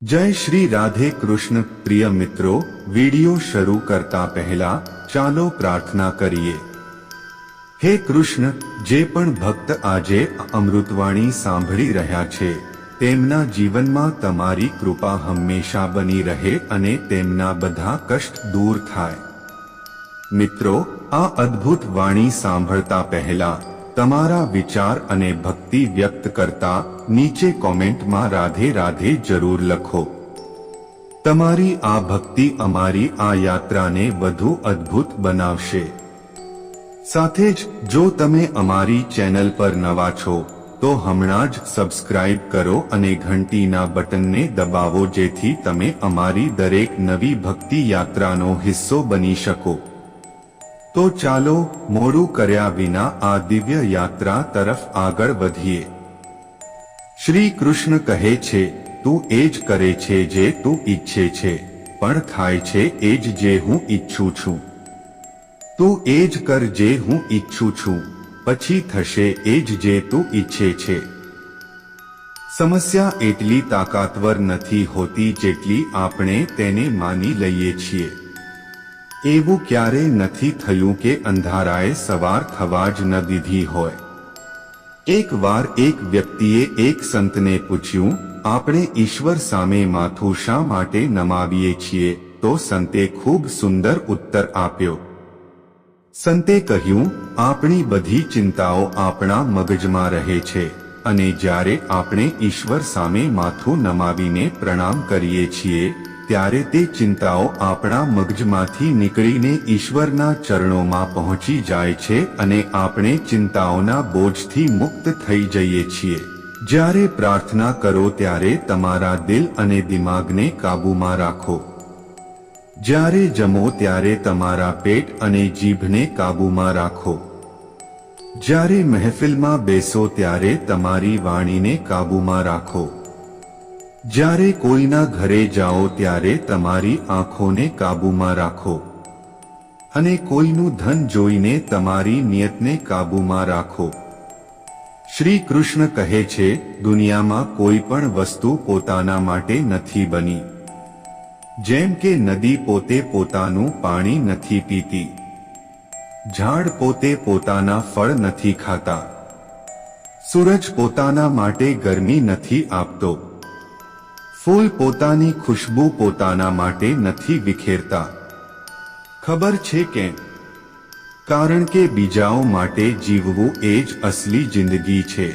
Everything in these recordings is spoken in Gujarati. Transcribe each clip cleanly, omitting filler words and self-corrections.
जय श्री राधे कृष्ण। प्रिय मित्रों, वीडियो शुरू करता पहला चालो प्रार्थना करिए। हे कृष्ण, जे पण भक्त आजे अमृतवाणी सांभળી રહ્યા છે તેમના જીવનમાં તમારી કૃપા હંમેશા બની રહે અને તેમના બધા કષ્ટ દૂર થાય। મિત્રો, આ અદ્ભુત વાણી સાંભળતા પહેલા તમારા વિચાર અને ભક્તિ વ્યક્ત કરતા નીચે કોમેન્ટમાં રાધે રાધે જરૂર લખો। તમારી આ ભક્તિ અમારી આ યાત્રાને વધુ અદ્ભુત બનાવશે। સાથે જ જો તમે અમારી ચેનલ પર નવા છો તો હમણાં જ સબસ્ક્રાઇબ કરો અને ઘંટીના બટનને દબાવો જેથી તમે અમારી દરેક નવી ભક્તિ યાત્રાનો હિસ્સો બની શકો। तो चालो मोड़ू कर्या विना आ दिव्य यात्रा तरफ आगळ वधीए। श्री कृष्ण कहे छे, तू एज करे छे जे तू इच्छे छे, पण थाय छे एज जे हूँ इच्छू छू। तू एज कर जे हूँ इच्छू छू, पछी थशे एज जे तू इच्छे छे। समस्या एटली ताकातवर नथी होती जेटली आपणे तेने मानी लईए छीए। એવું ક્યારે નથી થયું કે અંધારાએ સવાર થવા જ ન દીધી હોય। એકવાર એક વ્યક્તિએ એક સંતને પૂછ્યું, આપણે ઈશ્વર સામે માથું શા માટે નમાવીએ છીએ? તો સંતે ખૂબ સુંદર ઉત્તર આપ્યો। સંતે કહ્યું, આપણી બધી ચિંતાઓ આપણા મગજમાં રહે છે અને જ્યારે આપણે ઈશ્વર સામે માથું નમાવીને પ્રણામ કરીએ છીએ ત્યારે તે ચિંતાઓ આપણા મગજમાંથી નીકળીને ઈશ્વરના ચરણોમાં પહોંચી જાય છે અને આપણે ચિંતાઓના બોજથી મુક્ત થઈ જઈએ છીએ। જ્યારે પ્રાર્થના કરો ત્યારે તમારા દિલ અને દિમાગને કાબૂમાં રાખો। જ્યારે જમો ત્યારે તમારા પેટ અને જીભને કાબૂમાં રાખો। જ્યારે મહેફિલમાં બેસો ત્યારે તમારી વાણીને કાબૂમાં રાખો। જ્યારે કોઈના ઘરે જાઓ ત્યારે તમારી આંખોને કાબૂમાં રાખો અને કોઈનું ધન જોઈને તમારી નિયતને કાબૂમાં રાખો। શ્રી કૃષ્ણ કહે છે, દુનિયામાં કોઈ પણ વસ્તુ પોતાના માટે નથી બની। જેમ કે નદી પોતે પોતાનું પાણી નથી પીતી, ઝાડ પોતે પોતાના ફળ નથી ખાતા, સૂરજ પોતાના માટે ગરમી નથી આપતો, फूल पोतानी खुशबू पोताना माटे नथी विखेरता। खबर छे केम? कारण के बीजाओ माटे जीववू एज असली जिंदगी छे।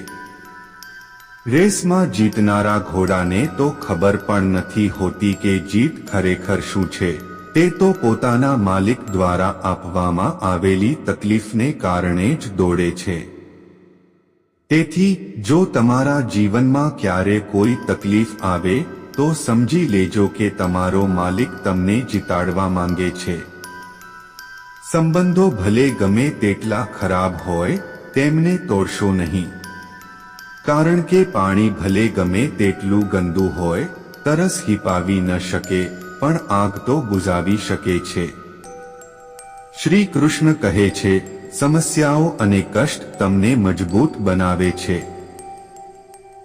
रेस में जीतनारा घोड़ाने तो खबर पण नथी होती के जीत खरेखर शुं छे। ते तो पोताना मालिक द्वारा आपवामां आवेली तकलीफने कारणे ज दौड़े छे। तेथी जो तमारा जीवનમાં क्यारे कोई तकलीफ आवे तो समझी लेजो के तमारो मालिक तमने जीताड़वा मांगे छे। संबंधो भले गमे तेटला खराब होय तेमने तोड़शो नहीं, कारण के पाणी भले गमे तेटलू गंदू होय तरस हिपावी न शके पण आग तो बुझावी शके छे। श्री कृष्ण कहे छे, समस्याओं अने कष्ट तमने मजबूत बनावे छे,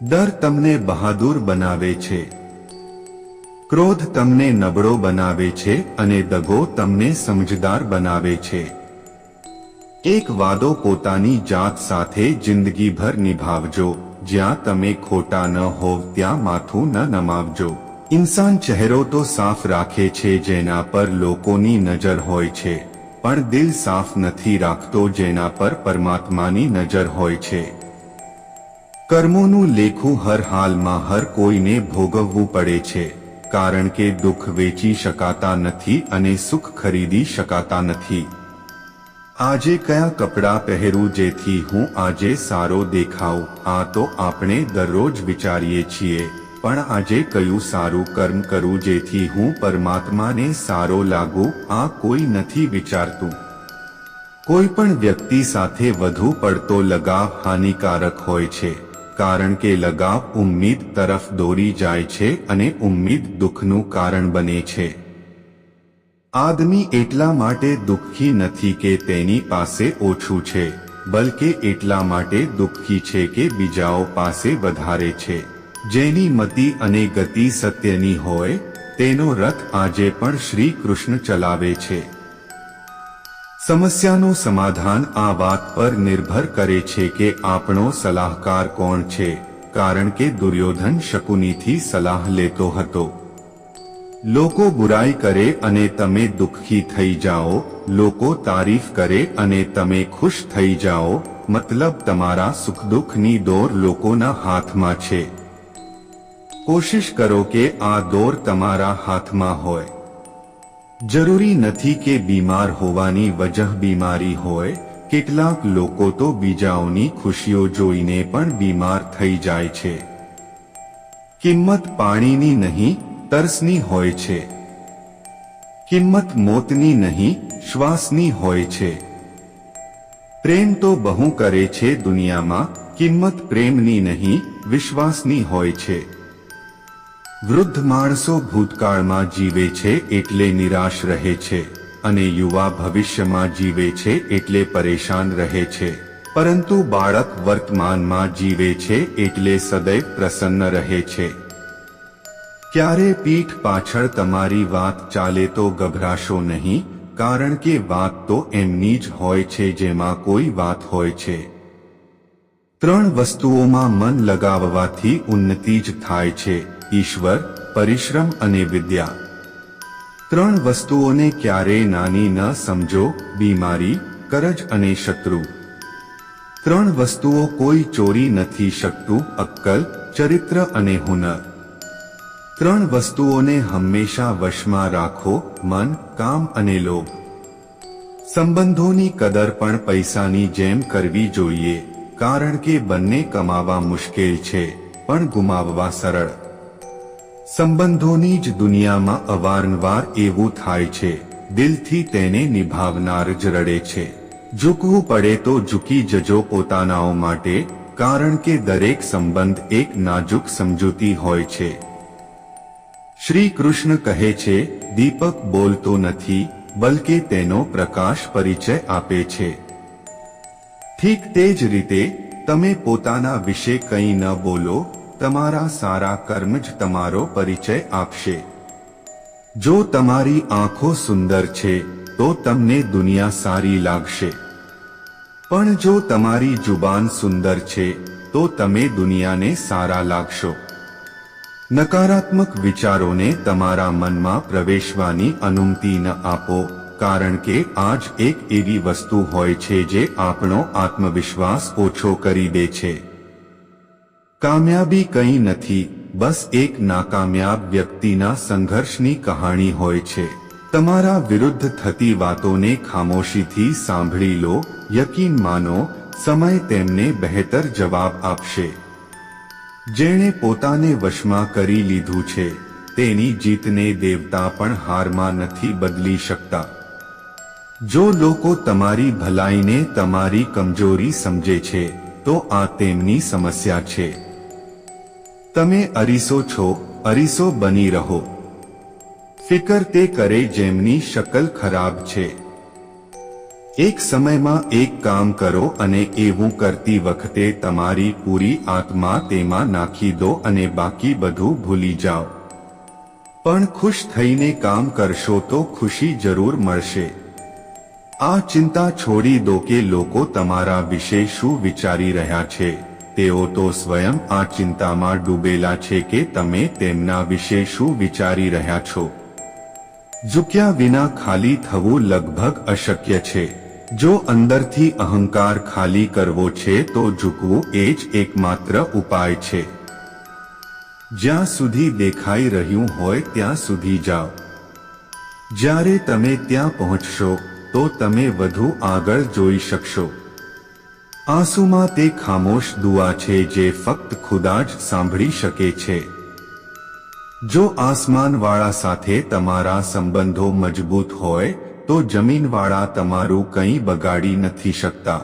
डर तमने बहादुर बनावे छे, क्रोध तमने नबळो बनावे छे अने दगो तमने समझदार बनावे छे। एक वादो पोतानी जात साथे जिंदगीभर निभावजो, ज्यां तमे खोटा न होव त्यां माथुं न नमावजो। इंसान चेहरो तो साफ राखे छे जेना पर लोकोनी नजर होय छे, पण दिल साफ नथी राखतो जेना पर परमात्मानी नजर होय छे। कर्मोनुं लेखुं हर हालमां हर कोईने भोगववुं पड़े छे, कारण के दुख वेची शकाता नथी अने सुख खरीदी शकाता नथी। आजे कया कपड़ा पहेरूं जेथी हूँ आजे सारो देखाऊं, आ तो आपणे दररोज विचारीए छीए, पण आजे कયું સારું કર્મ કરું જેથી હું પરમાત્માને સારો લાગું, આ કોઈ નથી વિચારતું। કોઈ પણ વ્યક્તિ સાથે વધુ પડતો લગાવ હાનિકારક હોય છે, કારણ કે લગાવ ઉમ્મીદ તરફ દોરી જાય છે અને ઉમ્મીદ દુઃખનું કારણ બને છે। આદમી એટલા માટે દુઃખી નથી કે તેની પાસે ઓછું છે, બલકે એટલા માટે દુઃખી છે કે બીજાઓ પાસે વધારે છે। જેની મતિ અને ગતિ સત્યની હોય તેનો રથ આજે પણ શ્રી કૃષ્ણ ચલાવે છે. સમસ્યાનું સમાધાન આ વાત પર નિર્ભર કરે છે કે આપણો સલાહકાર કોણ છે, કારણ કે દુર્યોધન શકુનીથી સલાહ લેતો હતો. લોકો બુરાઈ કરે અને તમે દુઃખી થઈ જાઓ, લોકો તારીફ કરે અને તમે ખુશ થઈ જાઓ, મતલબ તમારા સુખ દુઃખની દોર લોકોના હાથમાં છે. કોશિશ કરો કે આ દોર તમારા હાથમાં હોય. જરૂરી નથી કે બીમાર હોવાની વજહ બીમારી હોય. કેટલાક લોકો તો બીજાઓની ખુશીઓ જોઈને પણ બીમાર થઈ જાય છે. કિંમત પાણીની નહીં, તરસની હોય છે. કિંમત મોતની નહીં, શ્વાસની હોય છે. પ્રેમ તો બહુ કરે છે દુનિયામાં, કિંમત પ્રેમની નહીં, વિશ્વાસની હોય છે. વૃદ્ધ માણસો ભૂતકાળમાં જીવે છે એટલે નિરાશ રહે છે, અને યુવા ભવિષ્યમાં જીવે છે એટલે પરેશાન રહે છે, પરંતુ બાળક વર્તમાનમાં જીવે છે એટલે સદૈવ પ્રસન્ન રહે છે. ક્યારે પીઠ પાછળ તમારી વાત ચાલે તો ગભરાશો નહીં, કારણ કે વાત તો એમની જ હોય છે જેમાં કોઈ વાત હોય છે. 3 વસ્તુઓમાં મન લગાવવાથી ઉન્નતિ જ થાય છે: ઈશ્વર, પરિશ્રમ અને વિદ્યા. 3 વસ્તુઓને ક્યારેય નાની ન સમજો: બીમારી, કરજ અને શત્રુ. 3 વસ્તુઓ કોઈ ચોરી નથી શકતું: અક્કલ, ચરિત્ર અને હુનર. 3 વસ્તુઓને હંમેશા વશમાં રાખો: મન, કામ અને લોભ. સંબંધોની કદર પણ પૈસાની જેમ કરવી જોઈએ, કારણ કે બંને કમાવા મુશ્કેલ છે પણ ગુમાવવા સરળ. સંબંધોની જ દુનિયામાં અવારનવાર એવું થાય છે, દિલથી તેને નિભાવનાર જ રડે છે. ઝૂકવું પડે તો ઝૂકી જજો પોતાનાઓ માટે, કારણ કે દરેક સંબંધ એક નાજુક સમજૂતી હોય છે. શ્રી કૃષ્ણ કહે છે, દીપક બોલતો નથી, બલકે તેનો પ્રકાશ પરિચય આપે છે. ઠીક તે જ રીતે તમે પોતાના વિશે કંઈ ન બોલો, તમારા સારા કર્મ જ તમારો પરિચય આપશે. જો તમારી આંખો સુંદર છે તો તમને દુનિયા સારી લાગશે, પણ જો તમારી જુબાન સુંદર છે તો તમે દુનિયાને સારા લાગશો. નકારાત્મક વિચારોને તમારા મનમાં પ્રવેશવાની અનુમતિ ન આપો, કારણ કે આ જ એક એવી વસ્તુ હોય છે જે આપણો આત્મવિશ્વાસ ઓછો કરી દે છે. કામયાબી કંઈ નથી, બસ એક નાકામયાબ વ્યક્તિના સંઘર્ષની કહાણી હોય છે. તમારા વિરુદ્ધ થતી વાતોને ખામોશીથી સાંભળી લો, યકીન માનો, સમય તેમને બહેતર જવાબ આપશે. જેણે પોતાને વશમાં કરી લીધું છે તેની જીતને દેવતા પણ હારમાં નથી બદલી શકતા. જો લોકો તમારી ભલાઈને તમારી કમજોરી સમજે છે તો આ તેમની સમસ્યા છે. તમે અરીસો છો, અરીસો બની રહો. ફિકર તે કરે જેમની શકલ ખરાબ છે. એક સમયમાં એક કામ કરો અને એવું કરતી વખતે તમારી પૂરી આત્મા તેમાં નાખી દો અને બાકી બધું ભૂલી જાઓ. પણ ખુશ થઈને કામ કરશો તો ખુશી જરૂર મળશે. આ ચિંતા છોડી દો કે લોકો તમારા વિશે શું વિચારી રહ્યા છે. તેઓ તો સ્વયં આ ચિંતામાં ડૂબેલા છે કે તમે તેમના વિશે શું વિચારી રહ્યા છો. ઝૂક્યા વિના ખાલી થવું લગભગ અશક્ય છે. જો અંદરથી અહંકાર ખાલી કરવો છે તો ઝૂકવું એ જ એકમાત્ર ઉપાય છે. જ્યાં સુધી દેખાઈ રહ્યું હોય ત્યાં સુધી જાઓ. જ્યારે તમે ત્યાં પહોંચશો તો તમે વધુ આગળ જોઈ શકશો. આંસુમાં તે ખામોશ દુઆ છે જે ફક્ત ખુદા જ સાંભળી શકે છે. જો આસમાનવાળા સાથે તમારા સંબંધો મજબૂત હોય તો જમીનવાળા તમારું કંઈ બગાડી નથી શકતા.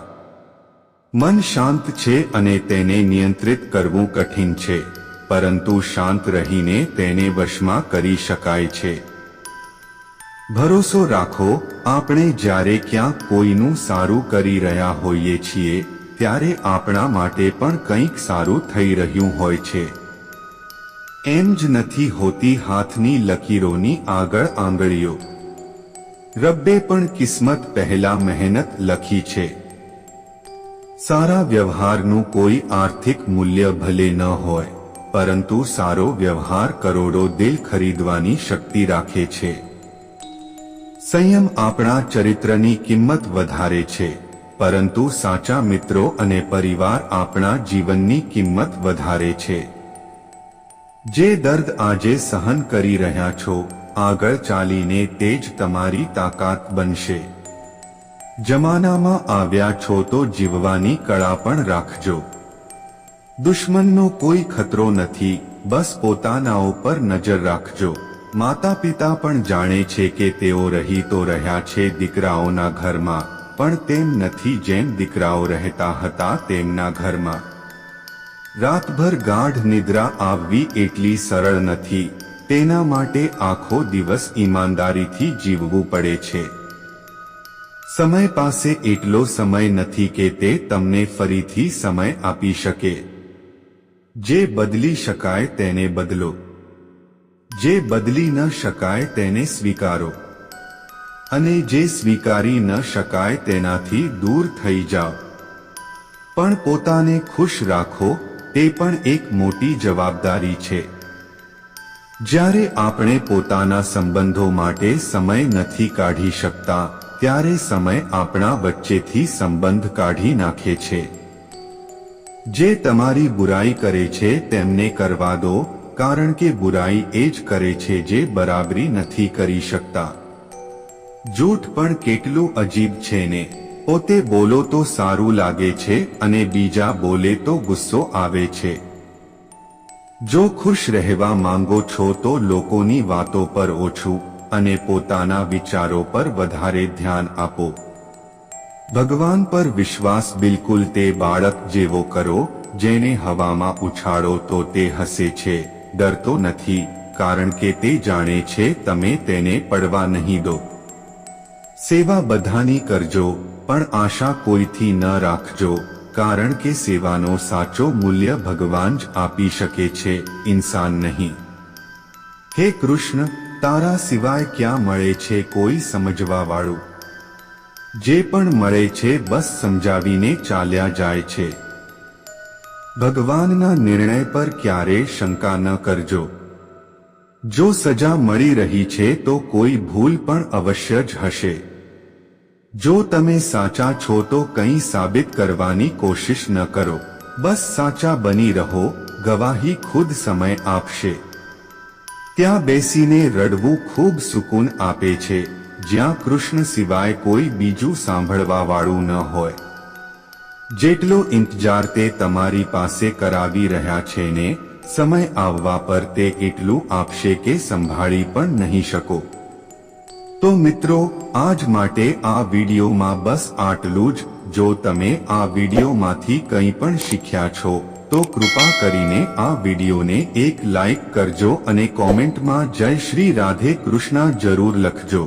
મન શાંત છે અને તેને નિયંત્રિત કરવું કઠિન છે, પરંતુ શાંત રહીને તેને વશમાં કરી શકાય છે. ભરોસો રાખો, આપણે જ્યારે ક્યાંક કોઈનું સારું કરી રહ્યા હોઈએ છીએ ત્યારે આપણા માટે પણ કંઈક સારું થઈ રહ્યું હોય છે. એમ જ નથી હોતી હાથની લકીરોની આગળ આંગળીઓ. રબ્બે પણ કિસ્મત પહેલા મહેનત લખી છે. સારા વ્યવહારનું કોઈ આર્થિક મૂલ્ય ભલે ન હોય, પરંતુ સારો વ્યવહાર કરોડો દિલ ખરીદવાની શક્તિ રાખે છે. સંયમ આપણા ચરિત્રની કિંમત વધારે છે, પરંતુ સાચા મિત્રો અને પરિવાર આપણા જીવનની કિંમત વધારે છે. જે દર્દ આજે સહન કરી રહ્યા છો, આગળ ચાલીને તે જ તમારી તાકાત બનશે. જમાનામાં આવ્યા છો તો જીવવાની કળા પણ રાખજો. દુશ્મનનો કોઈ ખતરો નથી, બસ પોતાનાઓ પર નજર રાખજો. માતા પિતા પણ જાણે છે કે તેઓ રહી તો રહ્યા છે દીકરાઓના ઘરમાં, પણ તેમ નથી જેમ દીકરાઓ રહેતા હતા તેમના ઘરમાં. રાતભર ગાઢ નિદ્રા આવવી એટલી સરળ નથી, તેના માટે આખો દિવસ ઈમાનદારીથી જીવવું પડે છે. સમય પાસે એટલો સમય નથી કે તે તમને ફરીથી સમય આપી શકે. જે બદલી શકાય તેને બદલો, જે બદલી ન શકાય તેને સ્વીકારો, અને જે સ્વીકારી ન શકાય તેનાથી દૂર થઈ જાઓ. પણ પોતાને ખુશ રાખો, તે પણ એક મોટી જવાબદારી છે. જ્યારે આપણે પોતાના સંબંધો માટે સમય નથી કાઢી શકતા, ત્યારે સમય આપણા વચ્ચેથી સંબંધ કાઢી નાખે છે. જે તમારી બુરાઈ કરે છે તેમને કરવા દો, કારણ કે બુરાઈ એ જ કરે છે જે બરાબરી નથી કરી શકતા. જૂઠ પણ કેટલું અજીબ છે ને, પોતે બોલો તો સારું લાગે છે અને બીજા બોલે તો ગુસ્સો આવે છે. જો ખુશ રહેવા માંગો છો તો લોકોની વાતો પર ઓછું અને પોતાના વિચારો પર વધારે ધ્યાન આપો. ભગવાન પર વિશ્વાસ બિલકુલ તે બાળક જેવો કરો, જેને હવામાં ઉછાળો તો તે હસે છે, ડરતો નથી, કારણ કે તે જાણે છે તમે તેને પડવા નહીં દો. સેવા બધાની કરજો, પણ આશા કોઈથી ન રાખજો, કારણ કે સેવાનો સાચો મૂલ્ય ભગવાન જ આપી શકે છે, ઇન્સાન નહીં. હે કૃષ્ણ, તારા સિવાય ક્યાં મળે છે કોઈ સમજવા વાળું? જે પણ મળે છે બસ સમજાવીને ચાલ્યા જાય છે. ભગવાનના નિર્ણય પર ક્યારેય શંકા ન કરજો. જો સજા મળી રહી છે તો કોઈ ભૂલ પણ અવશ્ય જ હશે. જો તમે સાચા છો તો કંઈ સાબિત કરવાની કોશિશ ન કરો, બસ સાચા બની રહો, ગવાહી ખુદ સમય આપશે. ત્યાં બેસીને રડવું ખૂબ સુકૂન આપે છે, જ્યાં કૃષ્ણ સિવાય કોઈ બીજું સાંભળવા વાળું ન હોય. જેટલો ઇંતજાર તે તમારી પાસે કરાવી રહ્યા છે ને, સમય આવવા પર તે એટલું આપશે કે સંભાળી પણ નહીં શકો. તો મિત્રો, આજ માટે આ વિડીયોમાં બસ આટલું જ. જો તમે આ વિડીયોમાંથી કંઈ પણ શીખ્યા છો તો કૃપા કરીને આ વિડીયોને એક લાઈક કરજો અને કોમેન્ટમાં જય શ્રી રાધે કૃષ્ણ જરૂર લખજો.